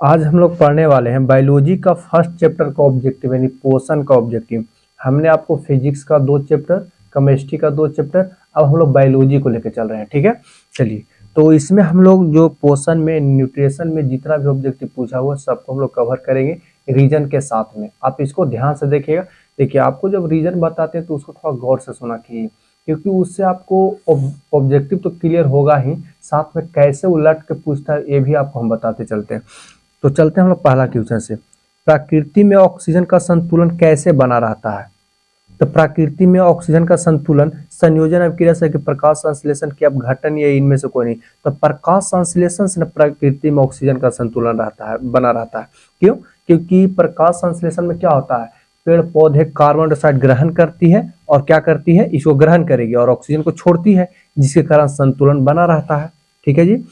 आज हम लोग पढ़ने वाले हैं बायोलॉजी का फर्स्ट चैप्टर का ऑब्जेक्टिव यानी पोषण का ऑब्जेक्टिव। हमने आपको फिजिक्स का 2 चैप्टर, केमिस्ट्री का 2 चैप्टर, अब हम लोग बायोलॉजी को लेकर चल रहे हैं। ठीक है, चलिए। तो इसमें हम लोग जो पोषण में, न्यूट्रिशन में जितना भी ऑब्जेक्टिव पूछा हुआ सबको हम लोग कवर करेंगे रीजन के साथ में। आप इसको ध्यान से देखिएगा। देखिए, आपको जब रीजन बताते हैं तो उसको थोड़ा गौर से सुना कीजिए, क्योंकि उससे आपको ऑब्जेक्टिव तो क्लियर होगा ही, साथ में कैसे उलट के पूछता है ये भी आपको हम बताते चलते हैं। तो चलते हैं हम लोग पहला क्वेश्चन से। प्रकृति में ऑक्सीजन का संतुलन कैसे बना रहता है? तो प्रकृति में ऑक्सीजन का संतुलन संयोजन अभिक्रिया से कि प्रकाश संश्लेषण के अपघटन या इनमें से कोई नहीं। तो प्रकाश संश्लेषण से प्रकृति में ऑक्सीजन का संतुलन रहता है, बना रहता है। क्यों? क्योंकि प्रकाश संश्लेषण में क्या होता है, पेड़ पौधे कार्बन डाइऑक्साइड ग्रहण करती है और क्या करती है, इसको ग्रहण करेगी और ऑक्सीजन को छोड़ती है, जिसके कारण संतुलन बना रहता है। ठीक है जी।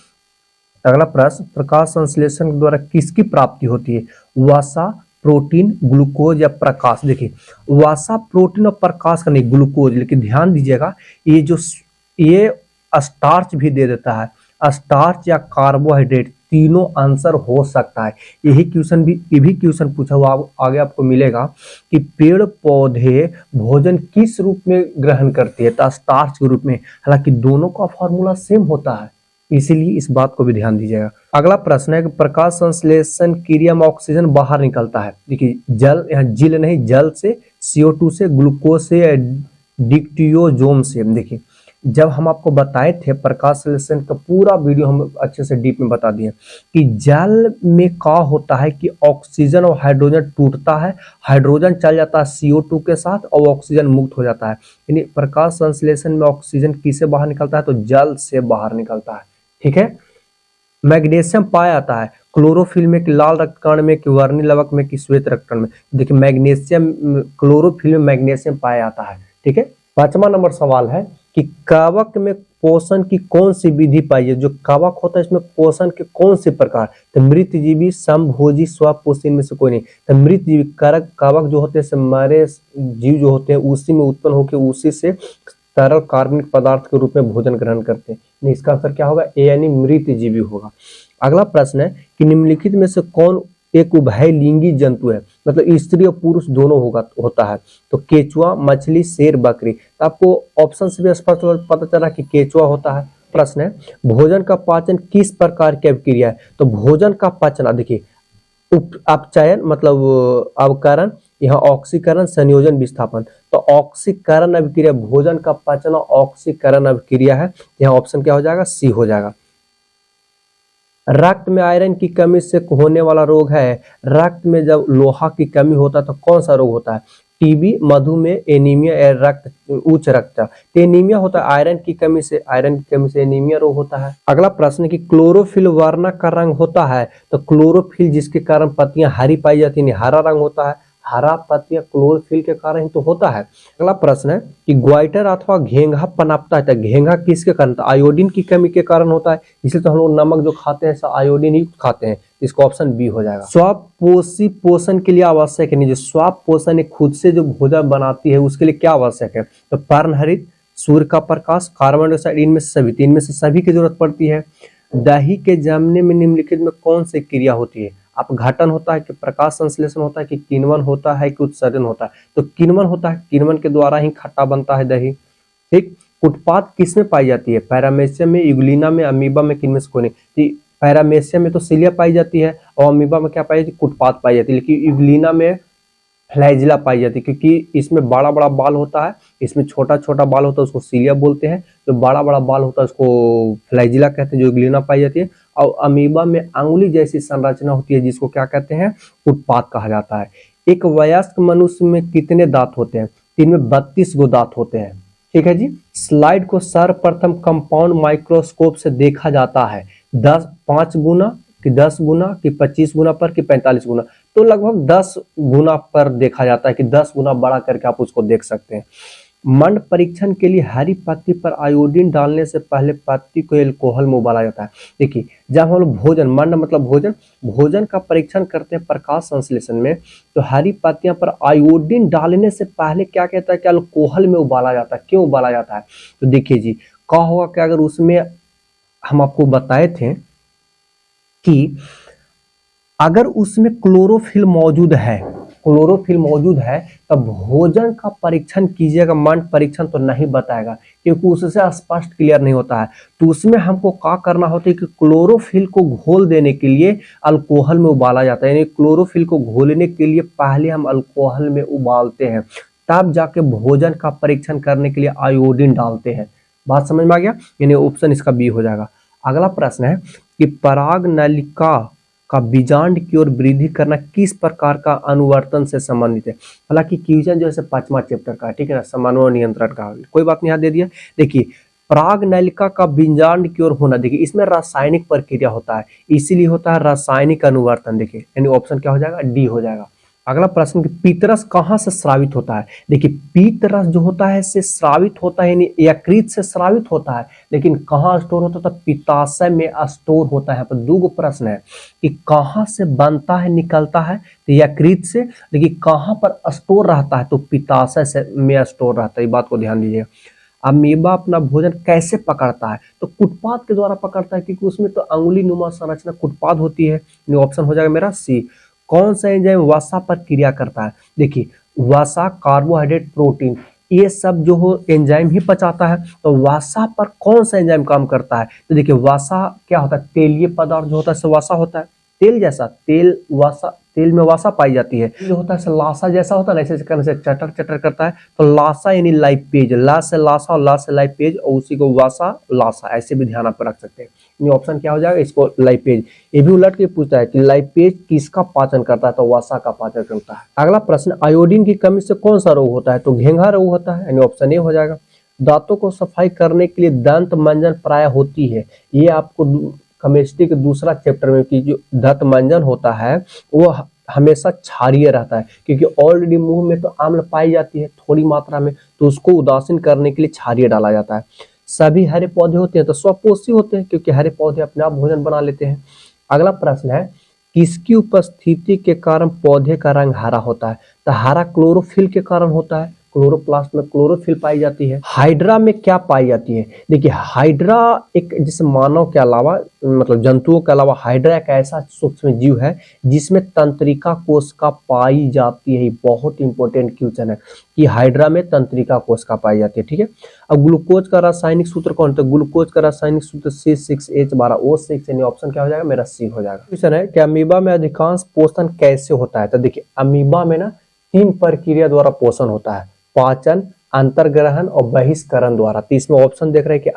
अगला प्रश्न, प्रकाश संश्लेषण द्वारा किसकी प्राप्ति होती है? वसा, प्रोटीन, ग्लूकोज या प्रकाश? देखिए, वसा, प्रोटीन और प्रकाश का नहीं, ग्लूकोज। लेकिन ध्यान दीजिएगा, ये स्टार्च भी दे देता है। स्टार्च या कार्बोहाइड्रेट तीनों आंसर हो सकता है। ये भी क्वेश्चन पूछा हुआ आगे आपको मिलेगा कि पेड़ पौधे भोजन किस रूप में ग्रहण करते हैं? तो स्टार्च के रूप में। हालांकि दोनों का फॉर्मूला सेम होता है, इसीलिए इस बात को भी ध्यान दीजिएगा। अगला प्रश्न है कि प्रकाश संश्लेषण क्रिया में ऑक्सीजन बाहर निकलता है। देखिए, जल, यहाँ जिल नहीं, जल से, CO2 से, ग्लूकोज से या डिक्टियोजोम से। देखिए, जब हम आपको बताए थे प्रकाश संश्लेषण का पूरा वीडियो हम अच्छे से डीप में बता दिए कि जल में क्या होता है कि ऑक्सीजन और हाइड्रोजन टूटता है, हाइड्रोजन चल जाता है CO2 के साथ और ऑक्सीजन मुक्त हो जाता है। यानी प्रकाश संश्लेषण में ऑक्सीजन किससे बाहर निकलता है? तो जल से बाहर निकलता है। ठीक है। मैग्नीशियम पाया जाता है क्लोरोफिल में, कि लाल रक्त कण में, कि वर्णी लवक में, कि श्वेत रक्त कण में? देखिए, मैग्नीशियम, क्लोरोफिल में मैग्नीशियम पाया जाता है। ठीक है। 5वां नंबर सवाल है कि कवक में पोषण की कौन सी विधि पाई है? जो कवक होता है इसमें पोषण के कौन से प्रकार? तो मृतजीवी, समभोजी, स्वपोषी में से कोई नहीं। तो मृतजीवी कवक जो होते हैं, मरे जीव जो होते हैं, उसी में उत्पन्न होकर उसी से तरल कार्बनिक पदार्थ के रूप में भोजन ग्रहण करते हैं। इसका आंसर क्या होगा? ए यानी मृतजीवी होगा। अगला प्रश्न है कि निम्नलिखित में से कौन एक उभयलिंगी जंतु है? मतलब स्त्री और पुरुष दोनों होता है। तो केचुआ, मछली, शेर, बकरी। तो आपको ऑप्शन से भी स्पष्ट पता चला कि केचुआ होता है। प्रश्न है, भोजन का पाचन किस प्रकार की अभिक्रिया है? तो भोजन का पाचन, देखिए, अपचयन मतलब अवकरण, यहाँ ऑक्सीकरण, संयोजन, विस्थापन। तो ऑक्सीकरण अभिक्रिया, भोजन का पाचन ऑक्सीकरण अभिक्रिया है। यहाँ ऑप्शन क्या हो जाएगा? सी हो जाएगा। रक्त में आयरन की कमी से होने वाला रोग है। रक्त में जब लोहा की कमी होता है तो कौन सा रोग होता है? टीबी, मधुमेह, एनीमिया या उच्च रक्तचाप। एनीमिया होता है आयरन की कमी से एनीमिया रोग होता है। अगला प्रश्न कि क्लोरोफिल वर्णक का रंग होता है। तो क्लोरोफिल जिसके कारण पत्तियां हरी पाई जाती है, हरा रंग होता है। हरा पत्तियां क्लोरोफिल के कारण ही तो होता है। अगला प्रश्न है कि ग्वाइटर अथवा घेंघा पनपता है। तो घेंघा किसके कारण? तो आयोडीन की कमी के कारण होता है। इसलिए तो हम लोग नमक जो खाते हैं आयोडीन युक्त खाते हैं। इसका ऑप्शन बी हो जाएगा। स्वापोषी पोषण के लिए आवश्यक है नहीं, जो स्वाप पोषण है खुद से जो भोजन बनाती है उसके लिए क्या आवश्यक है? तो पर्णहरित, सूर्य का प्रकाश, कार्बन डाइऑक्साइड, इनमें से सभी की जरूरत पड़ती है। दही के जमने में निम्नलिखित में कौन सी क्रिया होती है? अपघटन होता है, कि प्रकाश संश्लेषण होता है, कि किण्वन होता है, कि उत्सर्जन होता है? तो किण्वन होता है। किण्वन के द्वारा ही खट्टा बनता है दही। ठीक। उत्पाद किसमें पाई जाती है? पैरामेशियम में, यूग्लिना में, अमीबा में, किनमें से कोई नहीं? पैरामेशियम में तो सिलिया पाई जाती है और अमीबा में क्या पाई जाती है? कुटपाद पाई जाती है। लेकिन यूग्लिना में फ्लैजिला पाई जाती है, क्योंकि इसमें बड़ा बड़ा बाल होता है, इसमें छोटा छोटा बाल होता है, उसको सिलिया बोलते हैं। जो बड़ा बड़ा बाल होता है उसको फ्लैजिला कहते हैं, जो यूग्लिना पाई जाती है। और अमीबा में अंगुली जैसी संरचना होती है, जिसको क्या कहते हैं? उत्पाद कहा जाता है। एक वयस्क मनुष्य में कितने दांत होते हैं? इनमें 32 गो दांत होते हैं। ठीक है जी। स्लाइड को सर्वप्रथम कंपाउंड माइक्रोस्कोप से देखा जाता है 5 गुना, कि 10 गुना, कि 25 गुना पर, कि 45 गुना? तो लगभग 10 गुना पर देखा जाता है, कि 10 गुना बड़ा करके आप उसको देख सकते हैं। मंड परीक्षण के लिए हरी पत्ती पर आयोडीन डालने से पहले पत्ती को एल्कोहल में उबाला जाता है। देखिए, जब हम लोग भोजन, मंड मतलब भोजन का परीक्षण करते हैं प्रकाश संश्लेषण में, तो हरी पत्तियां पर आयोडीन डालने से पहले क्या कहता है कि अल्कोहल में उबाला जाता है। क्यों उबाला जाता है? तो देखिए जी, क्या होगा कि अगर उसमें हम आपको बताए थे कि अगर उसमें क्लोरोफिल मौजूद है तब भोजन का परीक्षण कीजिएगा, मंड परीक्षण तो नहीं बताएगा क्योंकि उससे स्पष्ट क्लियर नहीं होता है। तो उसमें हमको क्या करना होता है कि क्लोरोफिल को घोल देने के लिए अल्कोहल में उबाला जाता है, यानी क्लोरोफिल को घोलने के लिए पहले हम अल्कोहल में उबालते हैं, तब जाके भोजन का परीक्षण करने के लिए आयोडीन डालते हैं। बात समझ में आ गया, यानी ऑप्शन इसका बी हो जाएगा। अगला प्रश्न है कि पराग नलिका का बीजांड की ओर वृद्धि करना किस प्रकार का अनुवर्तन से संबंधित है। हालांकि क्वेश्चन जो है 5वां चैप्टर का है, ठीक है ना, समन्वय नियंत्रण का, कोई बात नहीं, यहाँ दे दिया। देखिए पराग नलिका का बीजांड की ओर होना, देखिए इसमें रासायनिक प्रक्रिया होता है, इसीलिए होता है रासायनिक अनुवर्तन। देखिए यानी ऑप्शन क्या हो जाएगा, डी हो जाएगा। अगला प्रश्न कि पीतरस कहाँ से स्रावित होता है। देखिए पीतरस जो होता है से स्रावित होता है, यानी यकृत से स्रावित होता है, लेकिन कहाँ स्टोर होता है, पित्ताशय में स्टोर होता है। पर दो प्रश्न है कि कहाँ से बनता है, निकलता है, तो यकृत से, लेकिन कहाँ पर स्टोर रहता है, तो पित्ताशय से में स्टोर रहता है। ये बात को ध्यान दीजिए। अमीबा अपना भोजन कैसे पकड़ता है, तो कुटपाद के द्वारा पकड़ता है, क्योंकि उसमें तो अंगुली नुमा संरचना कुटपाद होती है। ऑप्शन हो जाएगा मेरा सी। कौन सा एंजाइम वसा पर क्रिया करता है। देखिए वसा, कार्बोहाइड्रेट, प्रोटीन, ये सब जो हो एंजाइम ही पचाता है, तो वसा पर कौन सा एंजाइम काम करता है। तो देखिए वसा क्या होता है, तेलीय पदार्थ जो होता है वसा होता है, तेल जैसा, तेल वसा, तेल में वसा पाई जाती है। जो होता है लासा जैसा होता है ना, ऐसे करने से चटर चटर करता है, तो लासा यानी लाइपेज, ला से लासा और ला से लाइपेज, और उसी को वासा लासा, ऐसे भी ध्यान आप रख सकते हैं। ऑप्शन क्या हो जाएगा, इसको लाइपेज। ये भी उलट के पूछता है कि लाइपेज किसका पाचन करता है, तो वासा का पाचन करता है। अगला प्रश्न, आयोडीन की कमी से कौन सा रोग होता है, तो घेंघा रोग होता है, यानी ऑप्शन ए हो जाएगा। दांतों को सफाई करने के लिए दंत मंजन प्राय होती है, ये आपको केमिस्ट्री के दूसरा चैप्टर में कि जो दंत मंजन होता है वो हमेशा क्षारीय रहता है, क्योंकि ऑलरेडी मुंह में तो आम्ल पाई जाती है थोड़ी मात्रा में, तो उसको उदासीन करने के लिए क्षारीय डाला जाता है। सभी हरे पौधे होते हैं तो स्वपोषी होते हैं, क्योंकि हरे पौधे अपने आप भोजन बना लेते हैं। अगला प्रश्न है, किसकी उपस्थिति के कारण पौधे का रंग हरा होता है, तो हरा क्लोरोफिल के कारण होता है, क्लोरोप्लास्ट में क्लोरोफिल पाई जाती है। हाइड्रा में क्या पाई जाती है, देखिए हाइड्रा एक, जैसे मानव के अलावा, मतलब जंतुओं के अलावा, हाइड्रा एक ऐसा सूक्ष्म जीव है जिसमें तंत्रिका कोशिका पाई जाती है। बहुत इंपॉर्टेंट क्वेश्चन है कि हाइड्रा में तंत्रिका कोशिका पाई जाती है, ठीक है। अब ग्लूकोज का रासायनिक सूत्र कौन, तो ग्लूकोज का रासायनिक सूत्र C6H12O6, यानी ऑप्शन क्या हो जाएगा, मेरा सी हो जाएगा। क्वेश्चन है कि अमीबा में अधिकांश पोषण कैसे होता है, तो देखिए अमीबा में ना 3 प्रक्रिया द्वारा पोषण होता है, पाचन, अंतर्ग्रहण और बहिष्करण द्वारा। तो इसमें ऑप्शन देख रहे हैं कि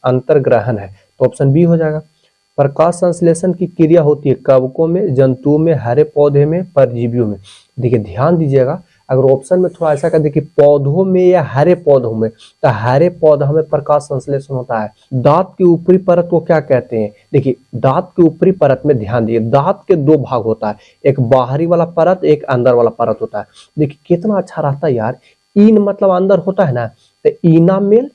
अंतर्ग्रहण है, तो ऑप्शन बी हो जाएगा। प्रकाश संश्लेषण की क्रिया होती है कवकों में, जंतुओं में, हरे पौधे में, परजीवियों में। देखिए ध्यान दीजिएगा, अगर ऑप्शन में थोड़ा ऐसा कर देखिए पौधों में या हरे पौधों में, तो हरे पौधा में प्रकाश संश्लेषण होता है। दांत की ऊपरी परत को क्या कहते हैं, देखिए दांत की ऊपरी परत में ध्यान दीजिए, दांत के 2 भाग होता है, एक बाहरी वाला परत, एक अंदर वाला परत होता है। देखिए कितना अच्छा रहता है यार, इन मतलब अंदर होता है ना, तो इनामेल,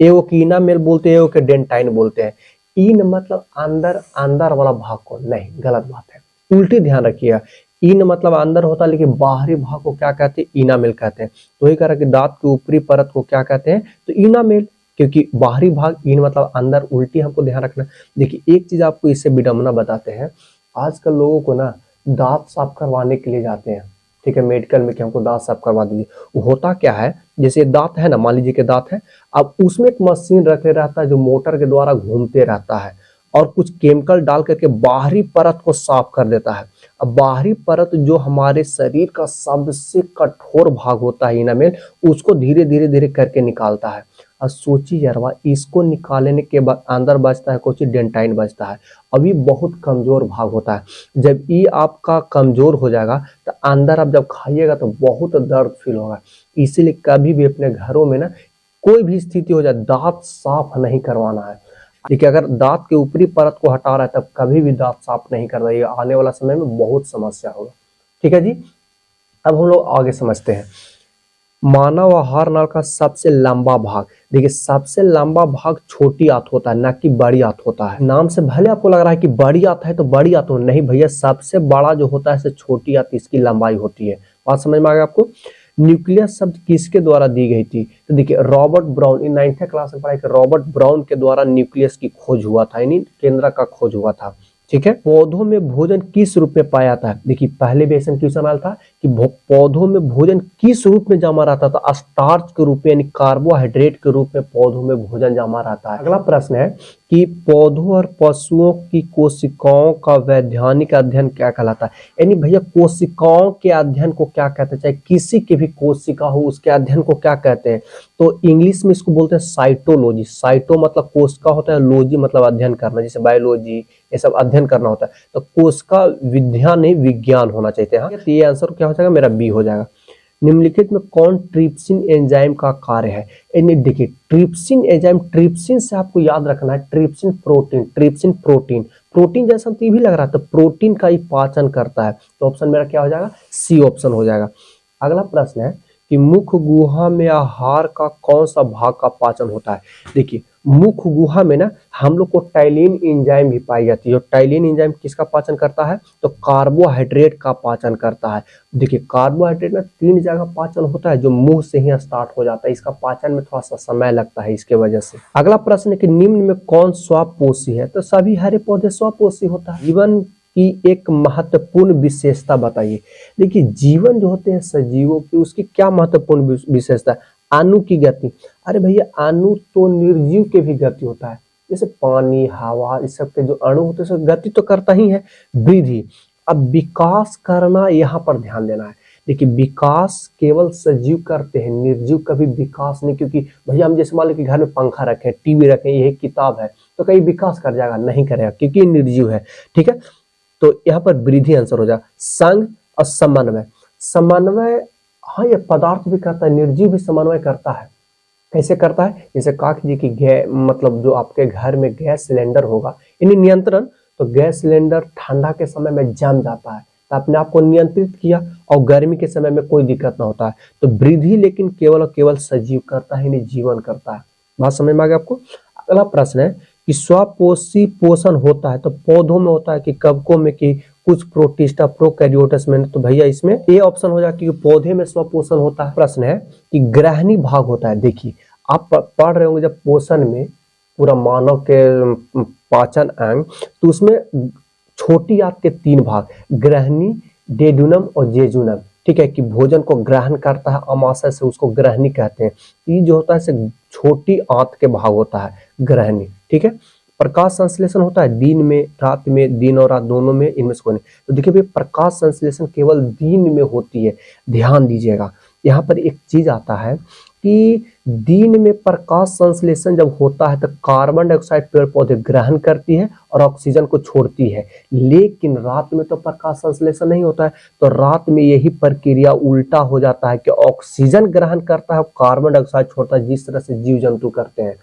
एगो की इनामेल बोलते हैं, एगो के डेंटाइन बोलते हैं। इन मतलब अंदर, अंदर वाला भाग को नहीं, गलत बात है, उल्टी ध्यान रखिएगा। इन मतलब अंदर होता है, लेकिन बाहरी भाग को क्या कहते हैं, इनामेल कहते हैं। तो वही कह रहा है कि दांत की ऊपरी परत को क्या कहते हैं, तो इनामेल, क्योंकि बाहरी भाग, इन मतलब अंदर, उल्टी हमको ध्यान रखना। देखिए एक चीज आपको इससे विडंबना बताते हैं, आजकल लोगों को ना दांत साफ करवाने के लिए जाते हैं, ठीक है, मेडिकल में कि हमको दांत साफ करवा दीजिए। वो होता क्या है, जैसे दांत है ना, मान लीजिए के दांत है, अब उसमें एक मशीन रखे रहता है जो मोटर के द्वारा घूमते रहता है और कुछ केमिकल डाल करके बाहरी परत को साफ कर देता है। अब बाहरी परत जो हमारे शरीर का सबसे कठोर भाग होता है इनामेल, उसको धीरे धीरे धीरे करके निकालता है। अब सोचिए यारवा, इसको निकालने के बाद अंदर बचता है कुछ डेंटाइन बचता है। अभी बहुत कमजोर भाग होता है, जब ये आपका कमजोर हो जाएगा तो अंदर आप जब खाइएगा तो बहुत दर्द फील होगा। इसीलिए कभी भी अपने घरों में ना कोई भी स्थिति हो जाए, दांत साफ नहीं करवाना है। देखिए अगर दांत के ऊपरी परत को हटा रहा है तब कभी भी दांत साफ नहीं कर रहा है, आने वाला समय में बहुत समस्या होगा, ठीक है जी। अब हम लोग आगे समझते हैं, मानव आहार नाल का सबसे लंबा भाग। देखिए सबसे लंबा भाग छोटी आंत होता है, ना कि बड़ी आंत होता है। नाम से भले आपको लग रहा है कि बड़ी आंत है तो बड़ी आंत हो, नहीं भैया, सबसे बड़ा जो होता है छोटी आंत, इसकी लंबाई होती है। बात समझ में आ गया आपको। न्यूक्लियस शब्द किसके द्वारा दी गई थी, तो देखिए रॉबर्ट ब्राउन, इन 9th क्लास में पढ़ा कि रॉबर्ट ब्राउन के द्वारा न्यूक्लियस की खोज हुआ था, यानी केंद्र का खोज हुआ था, ठीक है। पौधों में भोजन किस रूप में पाया जाता है? देखिए पहले भी ऐसा क्वेश्चन आया था कि पौधों में भोजन किस रूप में जमा रहता था? स्टार्च के रूप में यानी कार्बोहाइड्रेट के रूप में पौधों में भोजन जमा रहता है। अगला प्रश्न है कि पौधों और पशुओं की कोशिकाओं का वैज्ञानिक अध्ययन क्या कहलाता है? यानी भैया कोशिकाओं के अध्ययन को क्या कहते हैं? चाहे किसी की भी कोशिका हो उसके अध्ययन को क्या कहते हैं? तो इंग्लिश में इसको बोलते हैं साइटोलॉजी। साइटो मतलब कोशिका होता है, लॉजी मतलब अध्ययन करना, जैसे बायोलॉजी ये सब अध्ययन करना होता है। तो कोशिका विज्ञान नहीं विज्ञान होना चाहिए। हाँ, तो ये आंसर क्या हो जाएगा? मेरा बी हो जाएगा। निम्नलिखित में कौन ट्रिप्सिन एंजाइम का कार्य है? देखिए ट्रिप्सिन एंजाइम, ट्रिप्सिन से आपको याद रखना है trypsin protein, trypsin protein, protein जैसा तो ये भी लग रहा था, प्रोटीन का ही पाचन करता है। तो ऑप्शन मेरा क्या हो जाएगा? सी ऑप्शन हो जाएगा। अगला प्रश्न है कि मुख गुहा में आहार का कौन सा भाग का पाचन होता है? देखिए मुख गुहा में ना हम लोग को टाइलिन एंजाइम भी पाई जाती है। टाइलिन एंजाइम किसका पाचन करता है? तो कार्बोहाइड्रेट का पाचन करता है। देखिए कार्बोहाइड्रेट में 3 जगह पाचन होता है जो मुंह से ही स्टार्ट हो जाता है। इसका पाचन में थोड़ा सा समय लगता है इसके वजह से। अगला प्रश्न है कि निम्न में कौन स्वपोषी है? तो सभी हरे पौधे स्वपोषी होता है। जीवन की एक महत्वपूर्ण विशेषता बताइए। देखिए जीवन जो होते हैं सजीवों की, उसकी क्या महत्वपूर्ण विशेषता है? अणु की गति। अरे भैया अणु तो निर्जीव के भी गति होता है, जैसे पानी हवा इस सब के जो अणु होते हैं गति तो करता ही है। वृद्धि, अब विकास करना यहाँ पर ध्यान देना है। देखिए विकास केवल सजीव करते हैं, निर्जीव कभी विकास नहीं। क्योंकि भैया हम जैसे मान लो कि घर में पंखा रखें, टीवी रखें, यही किताब है, तो कहीं विकास कर जाएगा? नहीं करेगा क्योंकि निर्जीव है। ठीक है, तो यहाँ पर वृद्धि आंसर हो जाएगा। संघ और समन्वय, समन्वय हाँ ये पदार्थ भी करता है, निर्जीव भी समन्वय करता है। कैसे करता है? जैसे कहा कीजिए कि मतलब जो आपके घर में गैस सिलेंडर होगा, यानी नियंत्रण, तो गैस सिलेंडर ठंडा के समय में जम जाता है, तो अपने आप को नियंत्रित किया और गर्मी के समय में कोई दिक्कत ना होता है। तो वृद्धि लेकिन केवल और केवल सजीव करता है, नहीं जीवन करता है। बात समझ में आ गया आपको? अगला प्रश्न है कि स्वपोषी पोषण होता है तो पौधों में होता है कि कवकों में, कि कुछ प्रोटिस्टा प्रोकैरियोट्स में? तो भैया इसमें ए ऑप्शन हो जाएगा क्योंकि पौधे में स्वपोषण होता है। प्रश्न है कि ग्रहणी भाग होता है। देखिए आप पढ़ रहे होंगे जब पोषण में पूरा मानव के पाचन अंग, तो उसमें छोटी आंत के 3 भाग, ग्रहणी, डेडुनम और जेजुनम। ठीक है, कि भोजन को ग्रहण करता है अमाशय से, उसको ग्रहणी कहते हैं। ये जो होता है छोटी आंत के भाग होता है ग्रहणी। ठीक है, प्रकाश संश्लेषण होता है दिन में रात में, दिन और रात दोनों में, इनमें से कोई नहीं। तो देखिए भाई प्रकाश संश्लेषण केवल दिन में होती है, ध्यान दीजिएगा। यहाँ पर एक चीज आता है कि दिन में प्रकाश संश्लेषण जब होता है तो कार्बन डाइऑक्साइड पेड़ पौधे ग्रहण करती है और ऑक्सीजन को छोड़ती है, लेकिन रात में तो प्रकाश संश्लेषण नहीं होता है। तो रात में यही प्रक्रिया उल्टा हो जाता है कि ऑक्सीजन ग्रहण करता है, कार्बन डाइऑक्साइड छोड़ता है, जिस तरह से जीव जंतु करते हैं।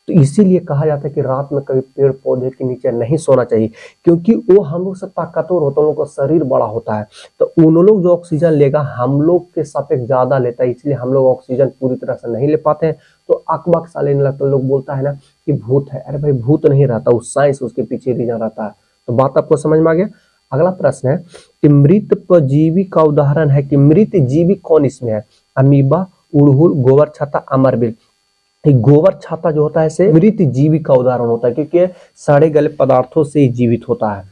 तो इसीलिए कहा जाता है कि रात में कभी पेड़ पौधे के नीचे नहीं सोना चाहिए, क्योंकि वो हम लोग से ताकतवर होता है, उन लोग का शरीर बड़ा होता है। तो उन लोग जो ऑक्सीजन लेगा हम लोग के सापेक्ष ज्यादा लेता है, इसलिए हम लोग ऑक्सीजन पूरी तरह से नहीं ले पाते हैं। तो अकबक सा लेने लगता है। लोग बोलता है ना कि भूत है, अरे भाई भूत नहीं रहता, उस साइंस उसके पीछे रीजन रहता है। तो बात आपको समझ में आ गया? अगला प्रश्न है कि मृत परजीवी का उदाहरण है कि मृत जीवी कौन इसमें है? अमीबा, उड़हुल, गोबर छत्ता, अमरबिल। गोबर छाता जो होता है इसे मृत जीवी का उदाहरण होता है, क्योंकि सड़े गले पदार्थों से ही जीवित होता है।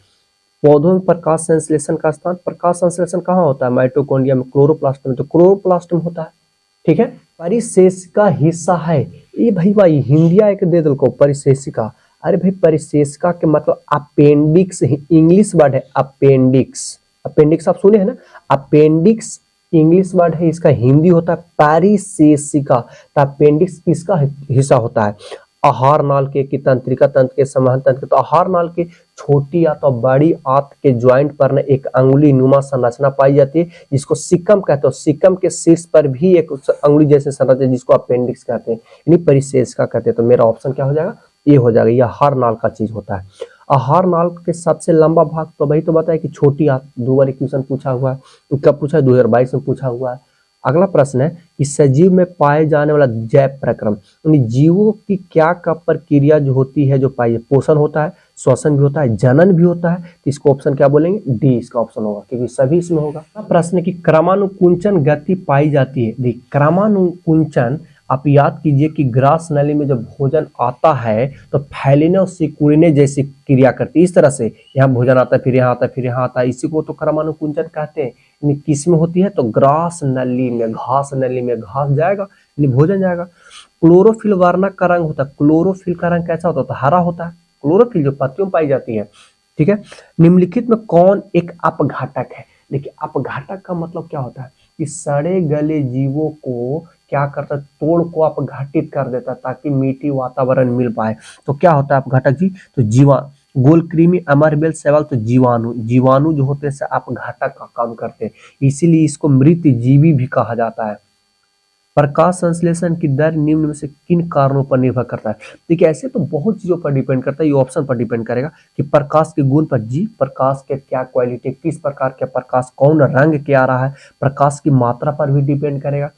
पौधों में प्रकाश संश्लेषण का स्थान, प्रकाश संश्लेषण कहाँ होता है? माइटोकॉन्ड्रिया में, क्लोरोप्लास्ट में, तो क्लोरोप्लास्ट में होता है। ठीक है, परिशेषिका हिस्सा है ये। भाई हिंदिया एक दे दल को परिशेषिका। अरे भाई परिशेषिका के मतलब अपेंडिक्स, इंग्लिश वर्ड है अपेंडिक्स। अपेंडिक्स आप सुने हैं ना, अपेंडिक्स इंग्लिश वर्ड है, इसका हिंदी होता है परिशेषिका। तो अपेंडिक्स किसका हिस्सा होता है? आहार नाल के, तंत्रिका तंत्र के, संवहन तंत्र के। तो आहार नाल के छोटी आंत और बड़ी आंत के ज्वाइंट पर एक अंगुली नुमा संरचना पाई जाती है, जिसको सिक्कम कहते हैं। सिक्कम के शीर्ष पर भी एक अंगुली जैसे संरचना जिसको अपेंडिक्स कहते हैं, यानी परिशेषिका कहते हैं। तो मेरा ऑप्शन क्या हो जाएगा? ये हो जाएगा। ये आहार नाल का चीज होता है। आहार नाल के सबसे लंबा भाग तो वही तो बताया कि छोटी आंत। 2 बार क्वेश्चन पूछा हुआ है, कब पूछा है? 2022 में पूछा हुआ है। अगला प्रश्न है कि सजीव में पाए जाने वाला जैव प्रक्रम, यानी जीवों की क्या का प्रक्रिया जो होती है जो पाई? पोषण होता है, श्वसन भी होता है, जनन भी होता है। तो इसको ऑप्शन क्या बोलेंगे? डी इसका ऑप्शन होगा, क्योंकि सभी इसमें होगा। प्रश्न की क्रमानुकुंचन गति पाई जाती है। क्रमानुकुंचन आप याद कीजिए कि ग्रास नली में जब भोजन आता है तो फैलिने और सिकुड़ने जैसी क्रिया करती है। इस तरह से यहाँ भोजन आता है, फिर यहाँ आता है, फिर यहाँ आता है, इसी को तो क्रमानुकुंचन कहते हैं। यानी किस में होती है तो ग्रास नली में, घास नली में घास जाएगा यानी भोजन जाएगा। क्लोरोफिल वर्णक का रंग होता है, क्लोरोफिल का रंग कैसा होता है तो हरा होता है, क्लोरोफिल जो पत्तियों में पाई जाती है। ठीक है, निम्नलिखित में कौन एक अपघातक है? देखिए अपघातक का मतलब क्या होता है कि सड़े गले जीवों को क्या करता है, तोड़ को अपघातित कर देता है ताकि मीठी वातावरण मिल पाए। तो क्या होता है अपघातक जी? तो जीवा गोलकृमि, अमरबेल, शैवाल, तो जीवाणु, जीवाणु जो होते हैं अपघातक का काम करते हैं, इसीलिए इसको मृत जीवी भी कहा जाता है। प्रकाश संश्लेषण की दर निम्न में से किन कारणों पर निर्भर करता है? देखिए ऐसे तो बहुत चीजों पर डिपेंड करता है, ये ऑप्शन पर डिपेंड करेगा कि प्रकाश के गुण पर, जी प्रकाश के क्या क्वालिटी, किस प्रकार के प्रकाश, कौन रंग के आ रहा है, प्रकाश की मात्रा पर भी डिपेंड करेगा,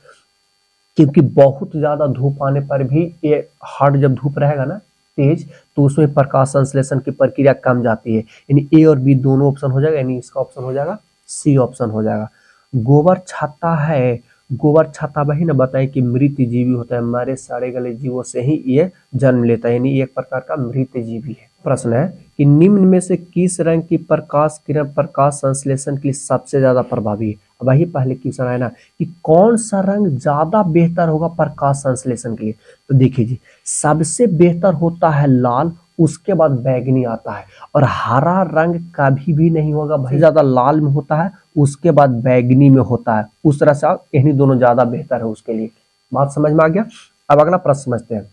क्योंकि बहुत ज्यादा धूप आने पर भी ये हार्ड, जब धूप रहेगा ना तेज तो उसमें प्रकाश संश्लेषण की प्रक्रिया कम जाती है। यानी ए और बी दोनों ऑप्शन हो जाएगा, यानी इसका ऑप्शन हो जाएगा सी ऑप्शन हो जाएगा। गोबर छाता है, गोबर छाता वही ना बताए कि मृत जीवी होता है, मरे सड़े गले जीवों से ही ये जन्म लेता है, यानी एक प्रकार का मृत जीवी है। प्रश्न है कि निम्न में से किस रंग की प्रकाश किरण प्रकाश संश्लेषण के लिए सबसे ज्यादा प्रभावी है? वही पहले क्वेश्चन है ना कि कौन सा रंग ज्यादा बेहतर होगा प्रकाश संश्लेषण के लिए? तो देखिए जी, सबसे बेहतर होता है लाल, उसके बाद बैगनी आता है, और हरा रंग कभी भी नहीं होगा भाई, ज्यादा लाल में होता है, उसके बाद बैगनी में होता है। उस तरह से इन्हीं दोनों ज्यादा बेहतर है उसके लिए। बात समझ में आ गया? अब अगला प्रश्न समझते हैं,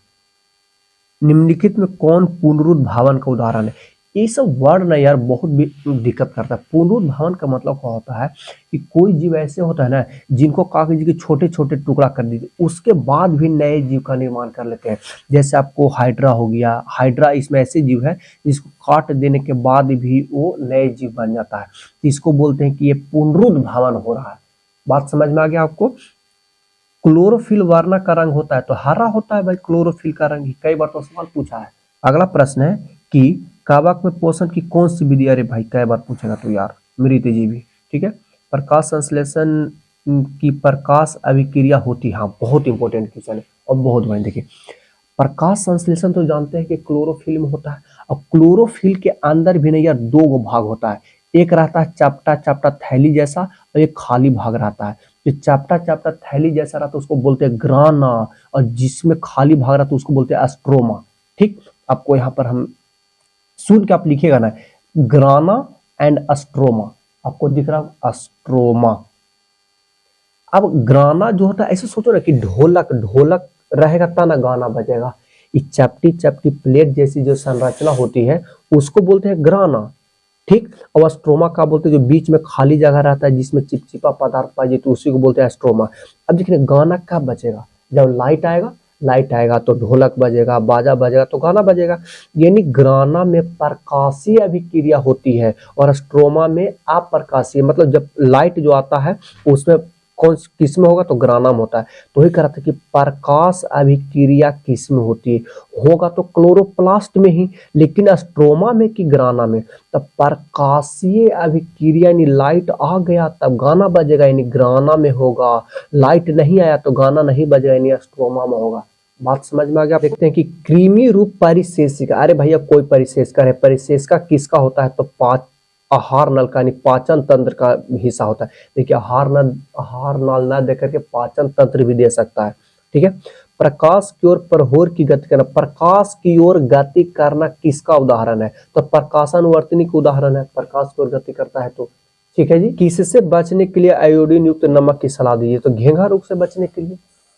निम्नलिखित में कौन पुनरुद्भावन का उदाहरण है? ये सब वर्ड ना यार बहुत भी दिक्कत करता है। पुनरुद्भावन का मतलब क्या होता है कि कोई जीव ऐसे होता है ना जिनको कागज के छोटे छोटे टुकड़ा कर दीजिए उसके बाद भी नए जीव का निर्माण कर लेते हैं। जैसे आपको हाइड्रा हो गया, हाइड्रा इसमें ऐसे जीव है जिसको काट देने के बाद भी वो नए जीव बन जाता है, इसको बोलते हैं कि ये पुनरुद्भावन हो रहा है। बात समझ में आ गया आपको? क्लोरोफिल वर्णक का रंग होता है तो हरा होता है भाई, क्लोरोफिल का रंग ही, कई बार तो सवाल पूछा है। अगला प्रश्न है कि कवक में पोषण की कौन सी विधि, अरे भाई कई बार पूछेगा तो यार मृत जीवी। ठीक है, प्रकाश संश्लेषण की प्रकाश अभिक्रिया होती है, हाँ बहुत इंपॉर्टेंट क्वेश्चन है और बहुत भाई। देखिए प्रकाश संश्लेषण तो जानते हैं कि क्लोरोफिल में होता है, और क्लोरोफिल के अंदर भी नहीं यार दो गो भाग होता है, एक रहता है चपटा चपटा थैली जैसा और एक खाली भाग रहता है। जो चपटा चपटा थैली जैसा रहता है उसको बोलते हैं ग्राना, और जिसमें खाली भाग रहता है उसको बोलते हैं एस्ट्रोमा। ठीक, आपको यहाँ पर हम सुन के आप लिखिएगा ना, ग्राना एंड एस्ट्रोमा, आपको दिख रहा एस्ट्रोमा। अब ग्राना जो होता है ऐसे सोचो ना कि ढोलक, ढोलक रहेगा तब ना गाना बजेगा। ये चपटी चपटी प्लेट जैसी जो संरचना होती है उसको बोलते हैं ग्राना। ठीक, और स्ट्रोमा का बोलते हैं जो बीच में खाली जगह रहता है जिसमें चिपचिपा पदार्थ पाई जाती है उसी को बोलते हैं स्ट्रोमा। अब देखिए गाना कब बजेगा? जब लाइट आएगा, लाइट आएगा तो ढोलक बजेगा, बाजा बजेगा तो गाना बजेगा। यानी ग्राना में प्रकाशीय अभिक्रिया होती है और स्ट्रोमा में अप्रकाशीय, मतलब जब लाइट जो आता है उसमें कौन किस में होगा तो ग्राना में होता है। तो वही कह रहा था कि प्रकाश अभिक्रिया किस में होती है, होगा तो क्लोरोप्लास्ट में ही, लेकिन स्ट्रोमा में कि ग्राना में? तब प्रकाशीय अभिक्रिया यानी लाइट आ गया तब गाना बजेगा, यानी ग्राना में होगा। लाइट नहीं आया तो गाना नहीं बजेगा, यानी स्ट्रोमा में होगा। बात समझ में आ गया? देखते हैं कि कृमि रूप परिशेषिका, अरे भैया कोई परिशेषिका है, परिशेषिका किसका होता है तो आहार नल का यानी पाचन तंत्र का हिस्सा होता है। देखिए आहार नल ना देकर के पाचन तंत्र भी दे सकता है। ठीक है, प्रकाश की ओर प्रहोर की गति करना, प्रकाश की ओर गति करना किसका उदाहरण है तो प्रकाशानुवर्तनी का उदाहरण है, प्रकाश की ओर गति करता है तो। ठीक है जी, किससे बचने के लिए आयोडीन युक्त नमक की सलाह दीजिए? तो घेंघा रोग से बचने के लिए।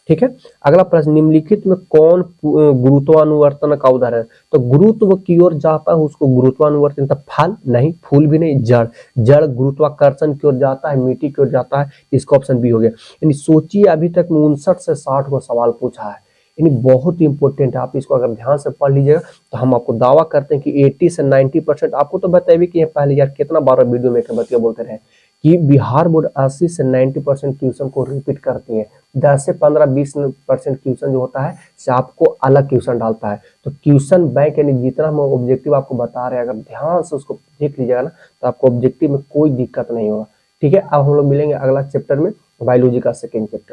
ठीक है, अगला प्रश्न, निम्नलिखित में कौन गुरुत्वानुवर्तन का उदाहरण है? तो गुरुत्व की ओर जाता है उसको गुरुत्वानुवर्तन, तब फल नहीं, फूल भी नहीं, जड़, जड़ गुरुत्वाकर्षण की ओर जाता है, मिट्टी की ओर जाता है, इसका ऑप्शन बी हो गया। यानी सोचिए अभी तक 59 से 60 को सवाल पूछा है, यानी बहुत इंपॉर्टेंट है। आप इसको अगर ध्यान से पढ़ लीजिएगा तो हम आपको दावा करते हैं कि 80 से 90% आपको तो बताइए कि पहले यार कितना बार वीडियो में बतिया बोलते रहे कि बिहार बोर्ड 80 से 90% क्वेश्चन को रिपीट करती है, 10 से 15-20% क्वेश्चन जो होता है से आपको अलग क्वेश्चन डालता है। तो क्वेश्चन बैंक यानी जितना हम ऑब्जेक्टिव आपको बता रहे हैं अगर ध्यान से उसको देख लीजिएगा ना तो आपको ऑब्जेक्टिव में कोई दिक्कत नहीं होगा। ठीक है, अब हम लोग मिलेंगे अगला चैप्टर में, बायोलॉजी का सेकेंड चैप्टर।